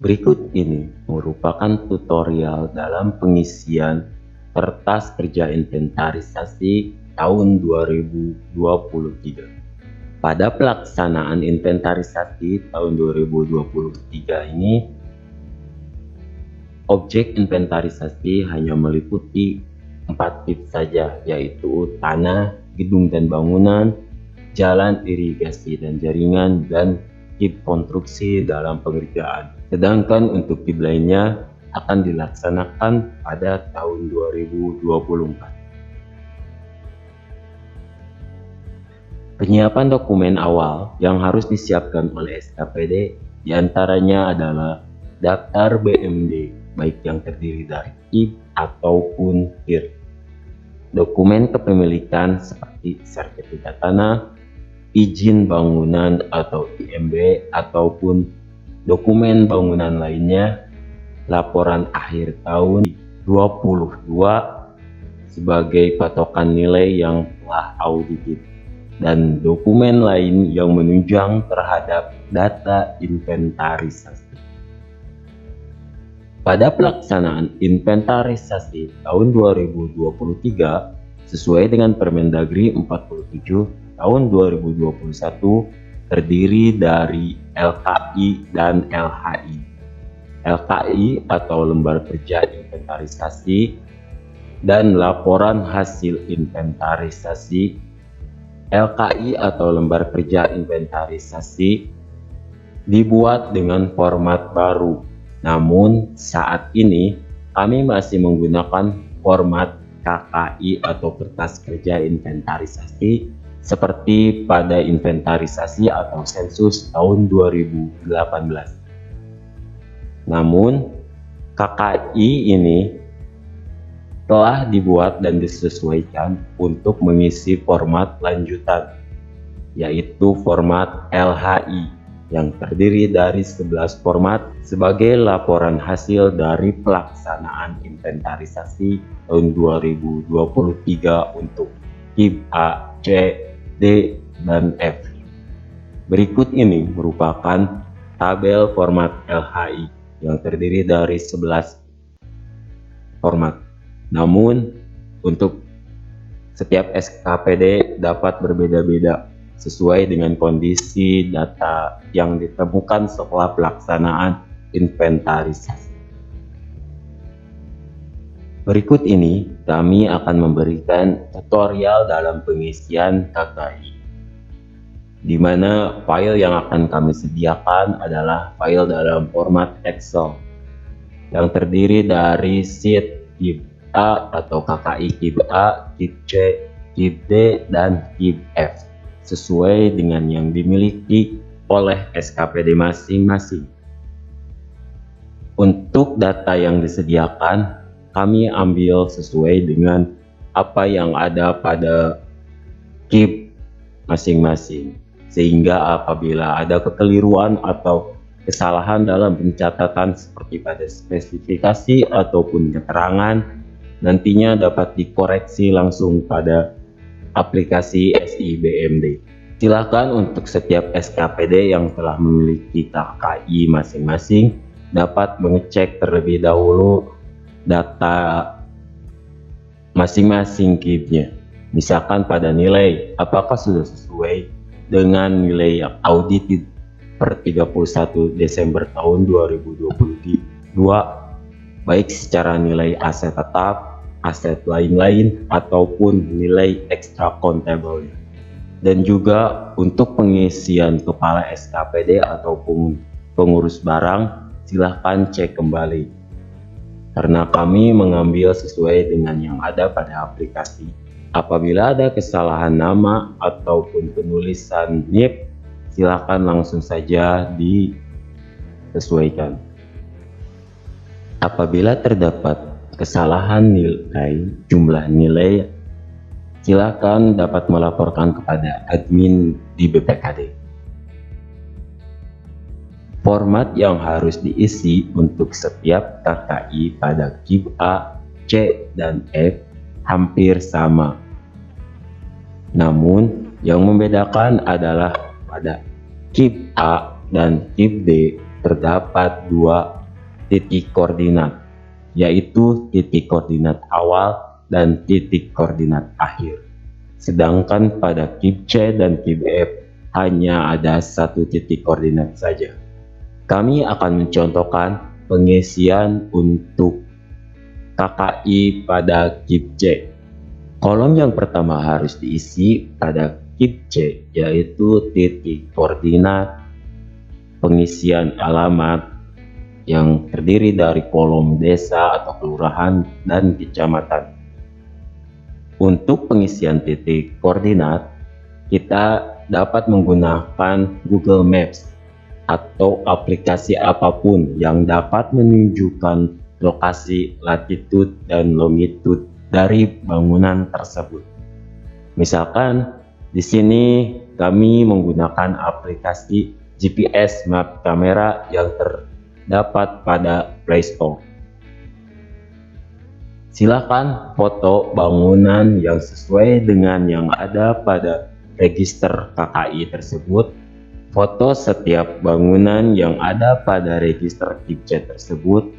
Berikut ini merupakan tutorial dalam pengisian kertas kerja inventarisasi tahun 2023. Pada pelaksanaan inventarisasi tahun 2023 ini, objek inventarisasi hanya meliputi 4 tips saja, yaitu tanah, gedung dan bangunan, jalan irigasi dan jaringan, dan tip konstruksi dalam pengerjaan. Sedangkan untuk tip lainnya akan dilaksanakan pada tahun 2024. Penyiapan dokumen awal yang harus disiapkan oleh SKPD diantaranya adalah daftar BMD, baik yang terdiri dari KIP ataupun KIR, dokumen kepemilikan seperti sertifikat tanah, izin bangunan atau IMB, ataupun dokumen bangunan lainnya, laporan akhir tahun 2022 sebagai patokan nilai yang telah audited, dan dokumen lain yang menunjang terhadap data inventarisasi. Pada pelaksanaan inventarisasi tahun 2023 sesuai dengan Permendagri 47 tahun 2021 terdiri dari LKI dan LHI. LKI atau lembar kerja inventarisasi dan laporan hasil inventarisasi. LKI atau lembar kerja inventarisasi dibuat dengan format baru, namun saat ini kami masih menggunakan format KKI atau kertas kerja inventarisasi seperti pada inventarisasi atau sensus tahun 2018. Namun KKI ini telah dibuat dan disesuaikan untuk mengisi format lanjutan, yaitu format LHI yang terdiri dari 11 format sebagai laporan hasil dari pelaksanaan inventarisasi tahun 2023 untuk KIP A, C, D, dan F. Berikut ini merupakan tabel format LHI yang terdiri dari 11 format. Namun, untuk setiap SKPD dapat berbeda-beda sesuai dengan kondisi data yang ditemukan setelah pelaksanaan inventarisasi. Berikut ini kami akan memberikan tutorial dalam pengisian KKI, di mana file yang akan kami sediakan adalah file dalam format Excel yang terdiri dari sheet KIP A atau KKI KIP A, KIP C, KIP D, dan KIP F sesuai dengan yang dimiliki oleh SKPD masing-masing. Untuk data yang disediakan, kami ambil sesuai dengan apa yang ada pada KIP masing-masing, sehingga apabila ada kekeliruan atau kesalahan dalam pencatatan seperti pada spesifikasi ataupun keterangan, nantinya dapat dikoreksi langsung pada aplikasi SIBMD. Silakan untuk setiap SKPD yang telah memiliki KKI masing-masing dapat mengecek terlebih dahulu data masing-masing KIP-nya. Misalkan pada nilai, apakah sudah sesuai dengan nilai yang audited per 31 Desember tahun 2022, baik secara nilai aset tetap, aset lain-lain, ataupun nilai extra countable. Dan juga untuk pengisian kepala SKPD ataupun pengurus barang, silahkan cek kembali, karena kami mengambil sesuai dengan yang ada pada aplikasi. Apabila ada kesalahan nama ataupun penulisan NIP, silahkan langsung saja disesuaikan. Apabila terdapat kesalahan nilai, jumlah nilai, silakan dapat melaporkan kepada admin di BPKD. Format yang harus diisi untuk setiap KKI pada KIP A, C, dan F hampir sama. Namun, yang membedakan adalah pada KIP A dan KIP D terdapat dua titik koordinat, yaitu titik koordinat awal dan titik koordinat akhir. Sedangkan pada kib C dan kib F hanya ada satu titik koordinat saja. Kami akan mencontohkan pengisian untuk KKI pada kib C. Kolom yang pertama harus diisi pada kib C, yaitu titik koordinat pengisian alamat yang terdiri dari kolom desa atau kelurahan dan kecamatan. Untuk pengisian titik koordinat, kita dapat menggunakan Google Maps atau aplikasi apapun yang dapat menunjukkan lokasi latitude dan longitude dari bangunan tersebut. Misalkan di sini kami menggunakan aplikasi GPS map kamera yang terdapat pada Play Store. Silakan foto bangunan yang sesuai dengan yang ada pada register KKI tersebut. Foto setiap bangunan yang ada pada register kib C tersebut.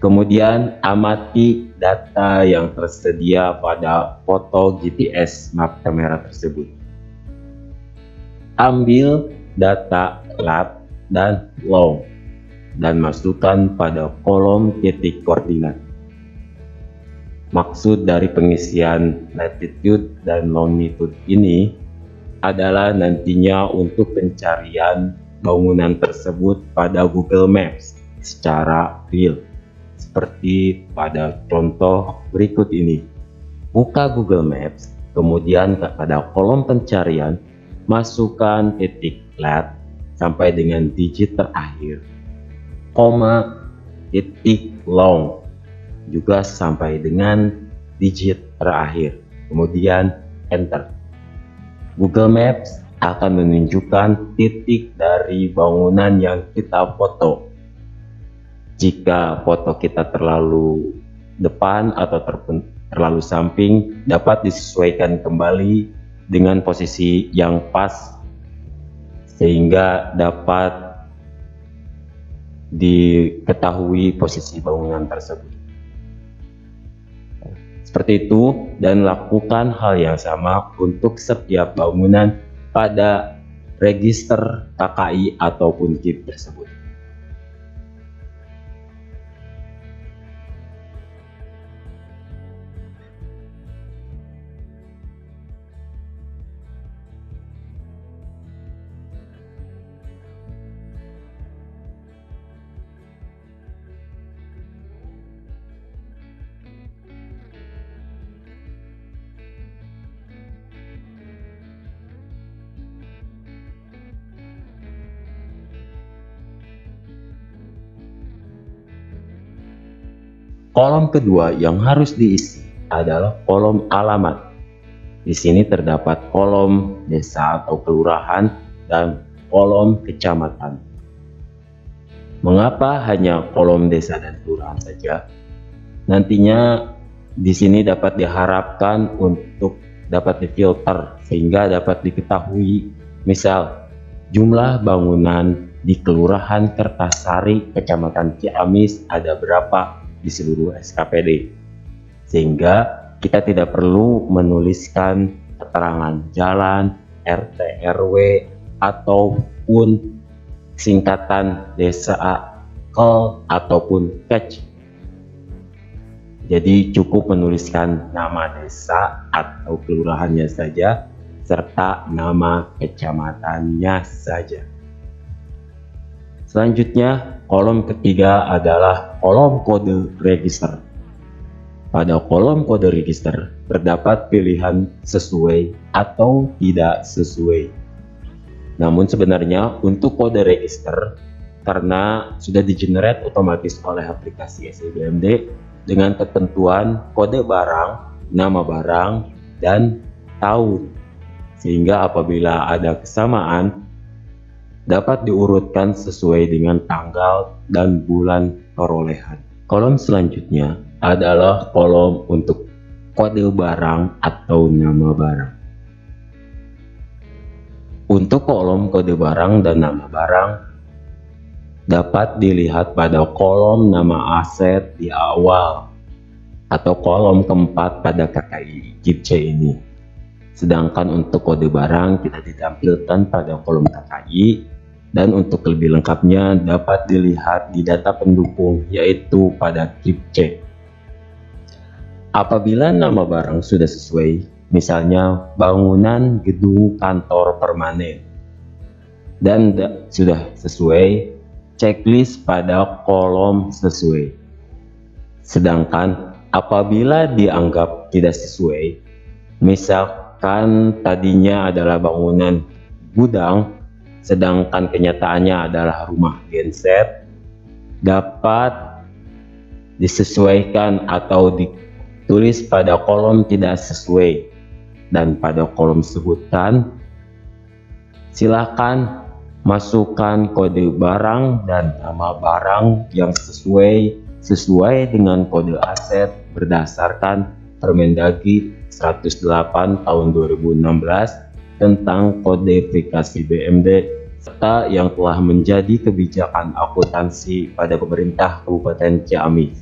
Kemudian amati data yang tersedia pada foto GPS map kamera tersebut. Ambil data lat dan long dan masukkan pada kolom titik koordinat. Maksud dari pengisian latitude dan longitude ini adalah nantinya untuk pencarian bangunan tersebut pada Google Maps secara real, seperti pada contoh berikut ini. Buka Google Maps, kemudian pada kolom pencarian masukkan titik lat sampai dengan digit terakhir, koma, titik long juga sampai dengan digit terakhir, kemudian enter. Google Maps akan menunjukkan titik dari bangunan yang kita foto. Jika foto kita terlalu depan atau terlalu samping, dapat disesuaikan kembali dengan posisi yang pas sehingga dapat diketahui posisi bangunan tersebut. Seperti itu, dan lakukan hal yang sama untuk setiap bangunan pada register KKI ataupun kib tersebut. Kolom kedua yang harus diisi adalah kolom alamat. Di sini terdapat kolom desa atau kelurahan dan kolom kecamatan. Mengapa hanya kolom desa dan kelurahan saja? Nantinya di sini dapat diharapkan untuk dapat difilter sehingga dapat diketahui, misal jumlah bangunan di Kelurahan Kertasari, Kecamatan Ciamis ada berapa di seluruh SKPD, sehingga kita tidak perlu menuliskan keterangan jalan, RT RW ataupun singkatan desa, kel ataupun kec. Jadi cukup menuliskan nama desa atau kelurahannya saja serta nama kecamatannya saja. Selanjutnya, kolom ketiga adalah kolom kode register. Pada kolom kode register terdapat pilihan sesuai atau tidak sesuai. Namun sebenarnya untuk kode register, karena sudah di-generate otomatis oleh aplikasi SIBMD dengan ketentuan kode barang, nama barang, dan tahun, sehingga apabila ada kesamaan dapat diurutkan sesuai dengan tanggal dan bulan perolehan. Kolom selanjutnya adalah kolom untuk kode barang atau nama barang. Untuk kolom kode barang dan nama barang dapat dilihat pada kolom nama aset di awal atau kolom keempat pada KKI KIP C ini. Sedangkan untuk kode barang tidak ditampilkan pada kolom KKI, dan untuk lebih lengkapnya dapat dilihat di data pendukung yaitu pada KIP C. Apabila nama barang sudah sesuai, misalnya bangunan gedung kantor permanen, dan sudah sesuai, checklist pada kolom sesuai. Sedangkan apabila dianggap tidak sesuai, misalkan tadinya adalah bangunan gudang, sedangkan kenyataannya adalah rumah genset, dapat disesuaikan atau ditulis pada kolom tidak sesuai, dan pada kolom sebutan silakan masukkan kode barang dan nama barang yang sesuai dengan kode aset berdasarkan Permendagri 108 tahun 2016 tentang kodifikasi BMD, serta yang telah menjadi kebijakan akuntansi pada pemerintah Kabupaten Ciamis.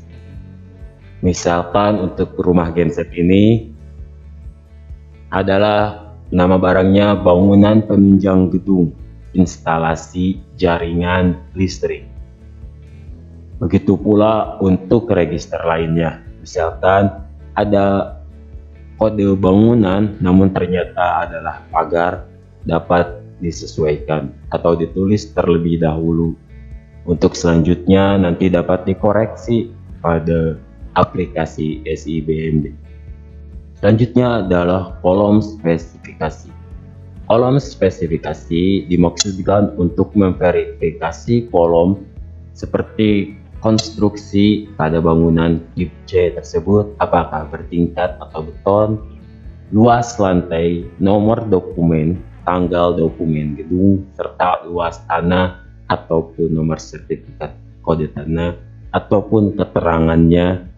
Misalkan untuk rumah genset ini adalah nama barangnya bangunan penunjang gedung instalasi jaringan listrik. Begitu pula untuk register lainnya, misalkan ada kode bangunan namun ternyata adalah pagar, dapat disesuaikan atau ditulis terlebih dahulu. Untuk selanjutnya nanti dapat dikoreksi pada aplikasi SIBMD. Selanjutnya adalah kolom spesifikasi. Kolom spesifikasi dimaksudkan untuk memverifikasi kolom seperti konstruksi pada bangunan KIP C tersebut, apakah bertingkat atau beton, luas lantai, nomor dokumen, tanggal dokumen gedung, serta luas tanah ataupun nomor sertifikat kode tanah ataupun keterangannya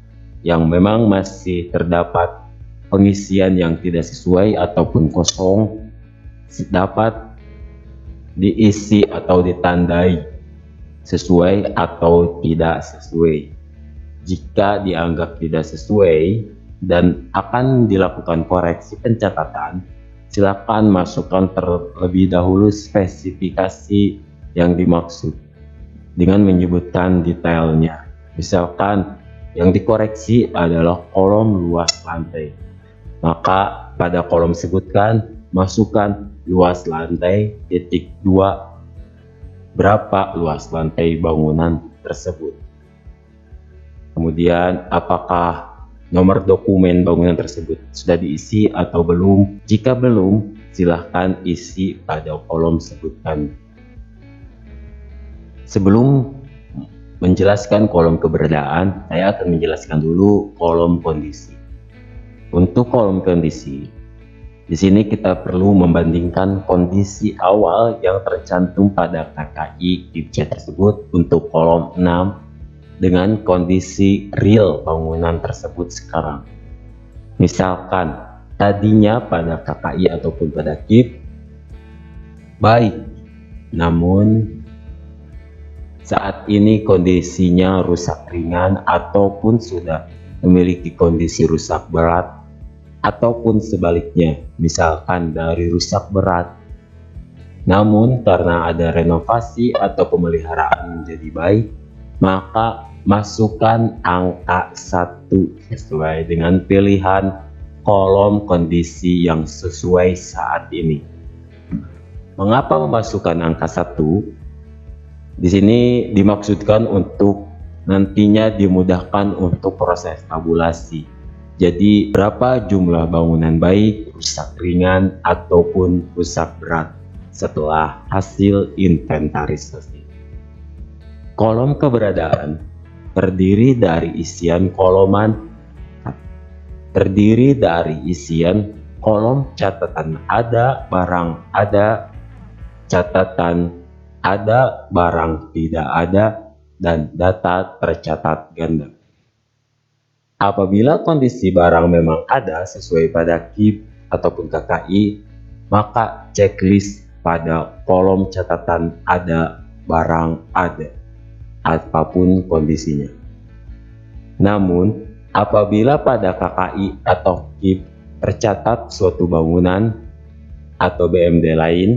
yang memang masih terdapat pengisian yang tidak sesuai ataupun kosong, dapat diisi atau ditandai sesuai atau tidak sesuai. Jika dianggap tidak sesuai dan akan dilakukan koreksi pencatatan, silakan masukkan terlebih dahulu spesifikasi yang dimaksud dengan menyebutkan detailnya. Misalkan yang dikoreksi adalah kolom luas lantai, maka pada kolom sebutkan masukkan luas lantai titik 2, berapa luas lantai bangunan tersebut. Kemudian apakah nomor dokumen bangunan tersebut sudah diisi atau belum. Jika belum, silahkan isi pada kolom sebutkan. Sebelum menjelaskan kolom keberadaan, saya akan menjelaskan dulu kolom kondisi. Untuk kolom kondisi, di sini kita perlu membandingkan kondisi awal yang tercantum pada KKI KIP C tersebut untuk kolom 6 dengan kondisi real bangunan tersebut sekarang. Misalkan tadinya pada KKI ataupun pada KIP baik, namun saat ini kondisinya rusak ringan ataupun sudah memiliki kondisi rusak berat, ataupun sebaliknya, misalkan dari rusak berat namun karena ada renovasi atau pemeliharaan menjadi baik, maka masukkan angka 1 sesuai dengan pilihan kolom kondisi yang sesuai saat ini. Mengapa memasukkan angka 1? Di sini dimaksudkan untuk nantinya dimudahkan untuk proses tabulasi. Jadi berapa jumlah bangunan baik, rusak ringan ataupun rusak berat setelah hasil inventarisasi. Kolom keberadaan terdiri dari isian kolom catatan ada, barang ada, catatan ada, barang tidak ada, dan data tercatat ganda. Apabila kondisi barang memang ada sesuai pada KIP ataupun KKI, maka checklist pada kolom catatan ada barang ada, apapun kondisinya. Namun, apabila pada KKI atau KIP tercatat suatu bangunan atau BMD lain,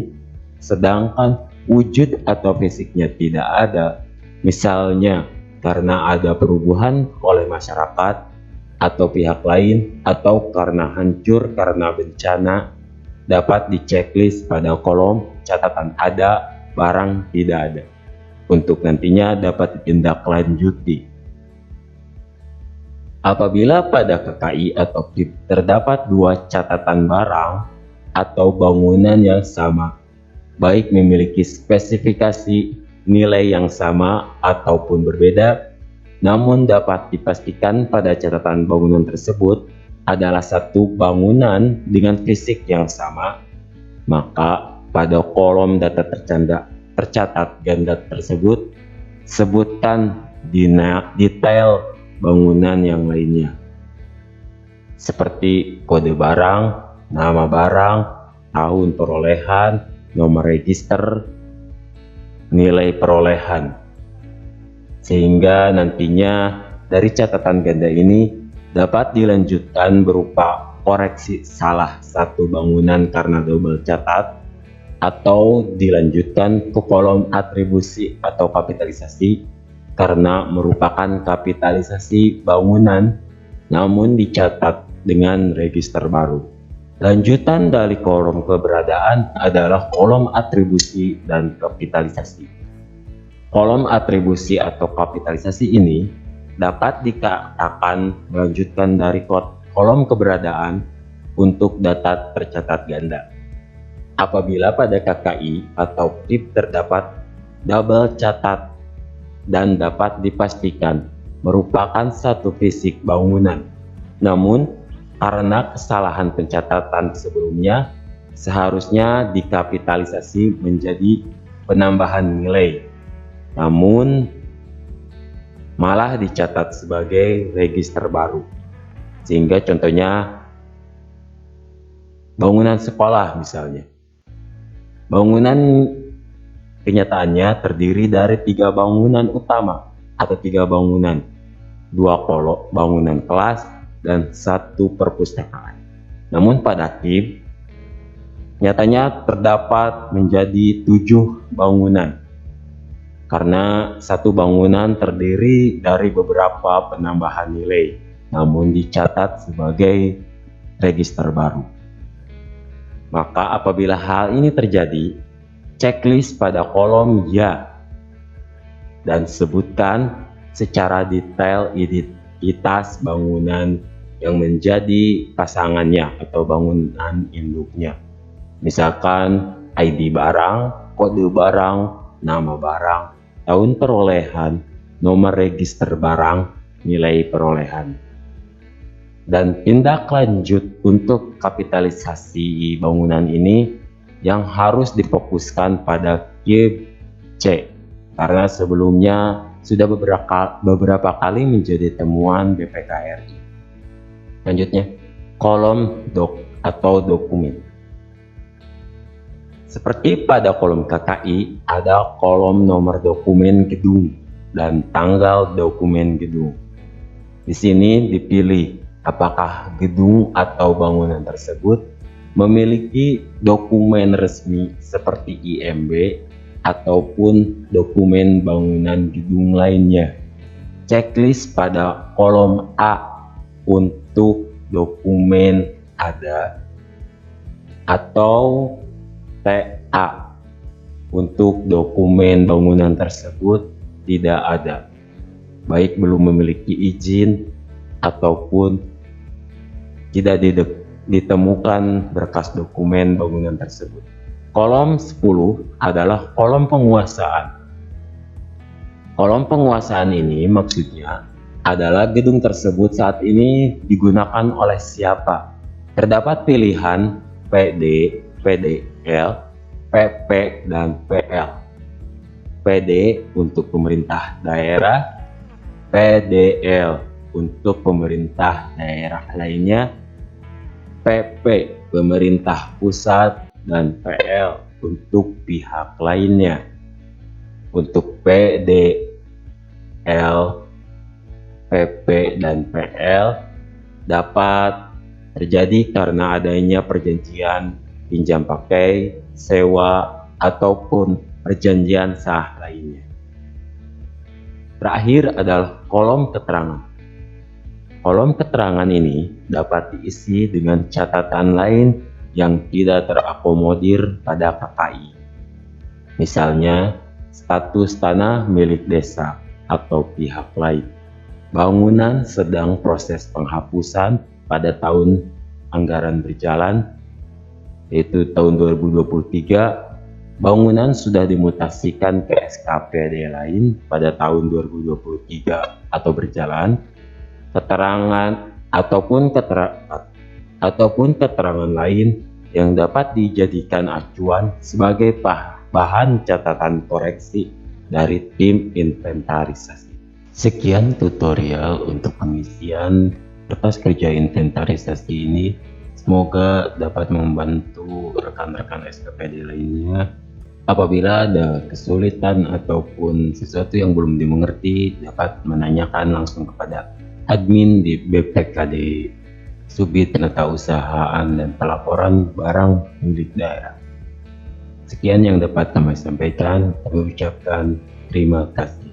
sedangkan wujud atau fisiknya tidak ada, misalnya karena ada perubuhan oleh masyarakat atau pihak lain, atau karena hancur karena bencana, dapat diceklis pada kolom catatan ada, barang tidak ada, untuk nantinya dapat ditindaklanjuti. Apabila pada KKI atau KIP terdapat dua catatan barang atau bangunan yang sama, baik memiliki spesifikasi nilai yang sama ataupun berbeda, namun dapat dipastikan pada catatan bangunan tersebut adalah satu bangunan dengan fisik yang sama, maka pada kolom data tercatat ganda tersebut sebutkan detail bangunan yang lainnya, seperti kode barang, nama barang, tahun perolehan, nomor register, nilai perolehan, sehingga nantinya dari catatan ganda ini dapat dilanjutkan berupa koreksi salah satu bangunan karena double catat, atau dilanjutkan ke kolom atribusi atau kapitalisasi karena merupakan kapitalisasi bangunan namun dicatat dengan register baru. Lanjutan dari kolom keberadaan adalah kolom atribusi dan kapitalisasi. Kolom atribusi atau kapitalisasi ini dapat dikatakan melanjutkan dari kolom keberadaan untuk data tercatat ganda. Apabila pada KKI atau KIP terdapat double catat dan dapat dipastikan merupakan satu fisik bangunan, namun karena kesalahan pencatatan sebelumnya seharusnya dikapitalisasi menjadi penambahan nilai, namun malah dicatat sebagai register baru, sehingga contohnya bangunan sekolah misalnya. Bangunan kenyataannya terdiri dari 3 bangunan utama atau 3 bangunan, 2 bangunan kelas dan 1 perpustakaan. Namun pada KIP nyatanya terdapat menjadi 7 bangunan, karena 1 bangunan terdiri dari beberapa penambahan nilai, namun dicatat sebagai register baru. Maka apabila hal ini terjadi, checklist pada kolom ya dan sebutkan secara detail identitas bangunan yang menjadi pasangannya atau bangunan induknya. Misalkan ID barang, kode barang, nama barang, tahun perolehan, nomor register barang, nilai perolehan. Dan tindak lanjut untuk kapitalisasi bangunan ini yang harus difokuskan pada KIP C, karena sebelumnya sudah beberapa kali menjadi temuan BPK RI. Selanjutnya, kolom atau dokumen. Seperti pada kolom KKI, ada kolom nomor dokumen gedung dan tanggal dokumen gedung. Di sini dipilih apakah gedung atau bangunan tersebut memiliki dokumen resmi seperti IMB ataupun dokumen bangunan gedung lainnya. Checklist pada kolom A untuk dokumen ada, atau TA untuk dokumen bangunan tersebut tidak ada, baik belum memiliki izin ataupun tidak ditemukan berkas dokumen bangunan tersebut. Kolom 10 adalah kolom penguasaan. Kolom penguasaan ini maksudnya adalah gedung tersebut saat ini digunakan oleh siapa. Terdapat pilihan PD, PDL, PP, dan PL. PD untuk pemerintah daerah, PDL untuk pemerintah daerah lainnya, PP pemerintah pusat, dan PL untuk pihak lainnya. Untuk P, D, L, PP, dan PL dapat terjadi karena adanya perjanjian pinjam pakai, sewa, ataupun perjanjian sah lainnya. Terakhir adalah kolom keterangan. Kolom keterangan ini dapat diisi dengan catatan lain yang tidak terakomodir pada KKI. Misalnya, status tanah milik desa atau pihak lain. Bangunan sedang proses penghapusan pada tahun anggaran berjalan, yaitu tahun 2023. Bangunan sudah dimutasikan ke SKPD lain pada tahun 2023 atau berjalan. Keterangan ataupun keterangan lain yang dapat dijadikan acuan sebagai bahan catatan koreksi dari tim inventarisasi. Sekian tutorial untuk pengisian kertas kerja inventarisasi ini. Semoga dapat membantu rekan-rekan SKPD lainnya. Apabila ada kesulitan ataupun sesuatu yang belum dimengerti, dapat menanyakan langsung kepada admin di BPKD Subit Penatausahaan dan Pelaporan Barang Milik Daerah. Sekian yang dapat kami sampaikan. Kami ucapkan terima kasih.